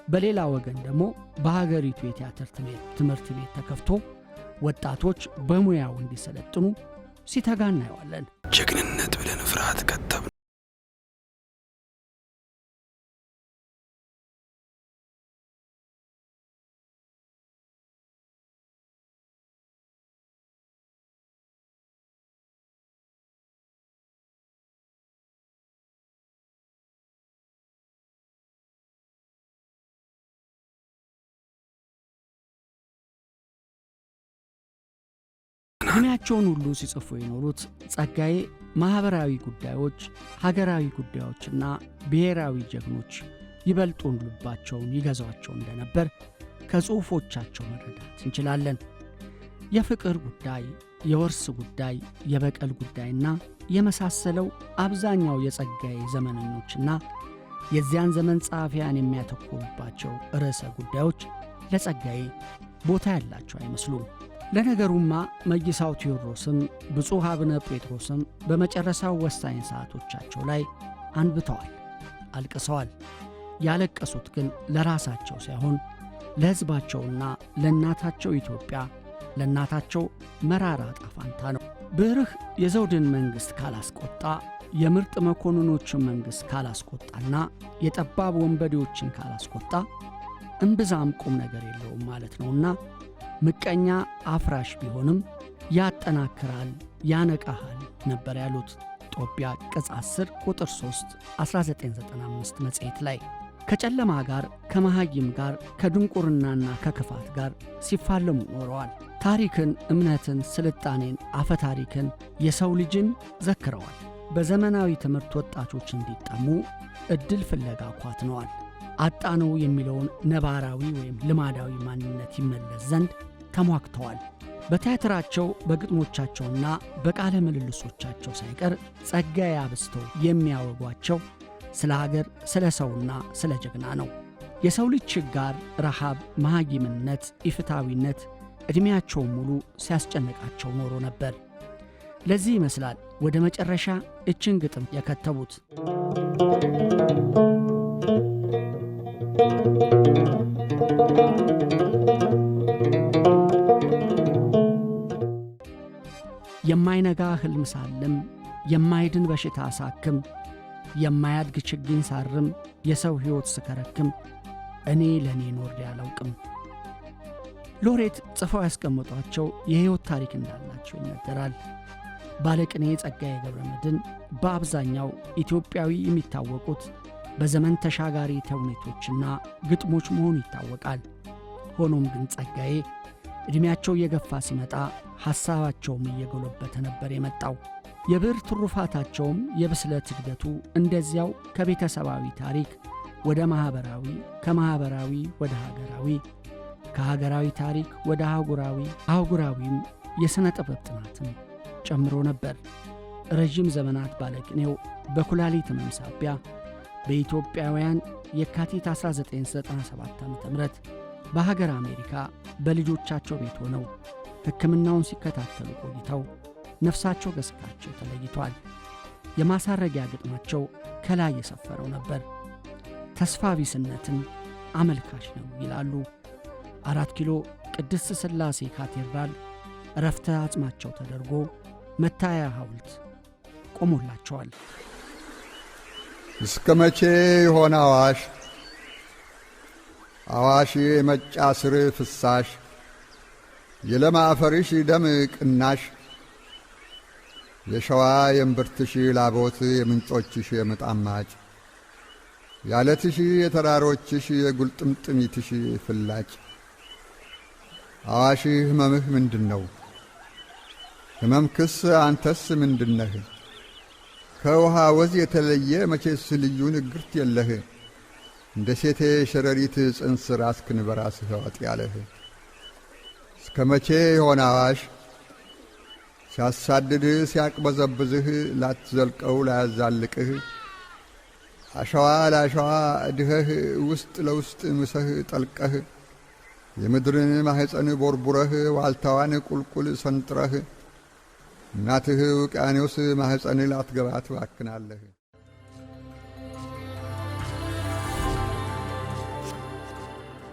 በሌላ ወገን ደግሞ በሀገሪቱ የቲያትር ትምህርት ቤት ተከፍቶ ወጣቶች በሙያው እንዲሰለጥኑ ሲተጋ እናየዋለን። ጀግንነት ብለን ፍርሃት ከተብ ዕድሜያቸውን ሁሉ ሲጽፉ የኖሩት ጸጋዬ ማኅበራዊ ጉዳዮች፣ ሀገራዊ ጉዳዮችና ብሔራዊ ጀግኖች ይበልጡን ልባቸውን ይገዛቸው እንደነበር ከጽሑፎቻቸው መረዳት እንችላለን። የፍቅር ጉዳይ፣ የወርስ ጉዳይ፣ የበቀል ጉዳይና የመሳሰለው አብዛኛው የጸጋዬ ዘመነኞችና የዚያን ዘመን ጸሐፊያን የሚያተኩሩባቸው ርዕሰ ጉዳዮች ለጸጋዬ ቦታ ያላቸው አይመስሉም። ለነገሩማ መይሳው ቴዎድሮስም ብፁዕ አቡነ ጴጥሮስም በመጨረሻው ወሳኝ ሰዓቶቻቸው ላይ አንብተዋል፣ አልቅሰዋል። ያለቀሱት ግን ለራሳቸው ሳይሆን ለሕዝባቸውና ለእናታቸው ኢትዮጵያ፣ ለእናታቸው መራራ ዕጣ ፈንታ ነው። ብርህ የዘውድን መንግሥት ካላስቆጣ፣ የምርጥ መኮንኖችን መንግሥት ካላስቆጣና የጠባብ ወንበዴዎችን ካላስቆጣ እምብዛም ቁም ነገር የለውም ማለት ነውና ምቀኛ አፍራሽ ቢሆንም ያጠናክራል፣ ያነቃሃል ነበር ያሉት ጦቢያ ቅጽ 10 ቁጥር 3 1995 መጽሔት ላይ። ከጨለማ ጋር፣ ከመሃይም ጋር፣ ከድንቁርናና ከክፋት ጋር ሲፋለሙ ኖረዋል። ታሪክን፣ እምነትን፣ ስልጣኔን፣ አፈታሪክን፣ የሰው ልጅን ዘክረዋል። በዘመናዊ ትምህርት ወጣቶች እንዲጠሙ ዕድል ፍለጋ ኳትነዋል። አጣነው የሚለውን ነባራዊ ወይም ልማዳዊ ማንነት ይመለስ ዘንድ ተሟግተዋል። በቲያትራቸው በግጥሞቻቸውና በቃለ ምልልሶቻቸው ሳይቀር ጸጋዬ አብዝተው የሚያወጓቸው ስለ ሀገር፣ ስለ ሰውና ስለ ጀግና ነው። የሰው ልጅ ችጋር፣ ረሃብ፣ መሃይምነት፣ ኢፍታዊነት ዕድሜያቸውን ሙሉ ሲያስጨንቃቸው ኖሮ ነበር። ለዚህ ይመስላል ወደ መጨረሻ እችን ግጥም የከተቡት። የማይነጋ ሕልም ሳልም፣ የማይድን በሽታ ሳክም፣ የማያድግ ችግኝ ሳርም፣ የሰው ሕይወት ስከረክም፣ እኔ ለእኔ ኖሬ አላውቅም። ሎሬት ጽፈው ያስቀምጧቸው የሕይወት ታሪክ እንዳላቸው ይነገራል። ባለቅኔ ጸጋዬ ገብረመድኅን በአብዛኛው ኢትዮጵያዊ የሚታወቁት በዘመን ተሻጋሪ ተውኔቶችና ግጥሞች መሆኑ ይታወቃል። ሆኖም ግን ጸጋዬ ዕድሜያቸው እየገፋ ሲመጣ ሐሳባቸውም እየጎለበተ ነበር የመጣው። የብዕር ትሩፋታቸውም የብስለት እድገቱ እንደዚያው ከቤተሰባዊ ታሪክ ወደ ማኅበራዊ፣ ከማኅበራዊ ወደ ሀገራዊ፣ ከሀገራዊ ታሪክ ወደ አህጉራዊም የሥነ ጥበብ ጥናትን ጨምሮ ነበር። ረዥም ዘመናት ባለቅኔው በኩላሊት ሕመም ሳቢያ በኢትዮጵያውያን የካቲት 1997 ዓ.ም በሀገር አሜሪካ በልጆቻቸው ቤት ሆነው ሕክምናውን ሲከታተሉ ቆይተው ነፍሳቸው ከሥጋቸው ተለይቷል። የማሳረጊያ ግጥማቸው ከላይ የሰፈረው ነበር። ተስፋ ቢስነትን አመልካች ነው ይላሉ። 4 ኪሎ ቅድስት ሥላሴ ካቴድራል ዕረፍተ አጽማቸው ተደርጎ መታያ ሐውልት ቆሞላቸዋል። እስከ መቼ ይሆን አዋሽ አዋሽ የመጫ ስር ፍሳሽ፣ የለም አፈርሽ ደም ቅናሽ፣ የሸዋ የእምብርትሽ ላቦት የምንጮችሽ የምጣማጭ፣ ያለትሽ የተራሮችሽ የጉልጥምጥሚትሽ ፍላጭ። አዋሽ ሕመምህ ምንድነው? ሕመምክስ አንተስ ምንድነህ? ከውሃ ወዝ የተለየ መቼስ ልዩ ንግርት የለህ። እንደ ሴቴ ሸረሪት ጽንስ ራስክን በራስህ አዋጥ ያለህ። እስከ መቼ ይሆን አዋሽ ሲያሳድድህ ሲያቅበዘብዝህ ላትዘልቀው ላያዛልቅህ፣ አሸዋ ለአሸዋ እድኸህ ውስጥ ለውስጥ ምሰህ ጠልቀህ፣ የምድርን ማሕፀን ቦርቡረህ ዋልታዋን ቁልቁል ሰንጥረህ፣ እናትህ ውቅያኖስ ማሕፀን ላትገባ ትባክናለህ።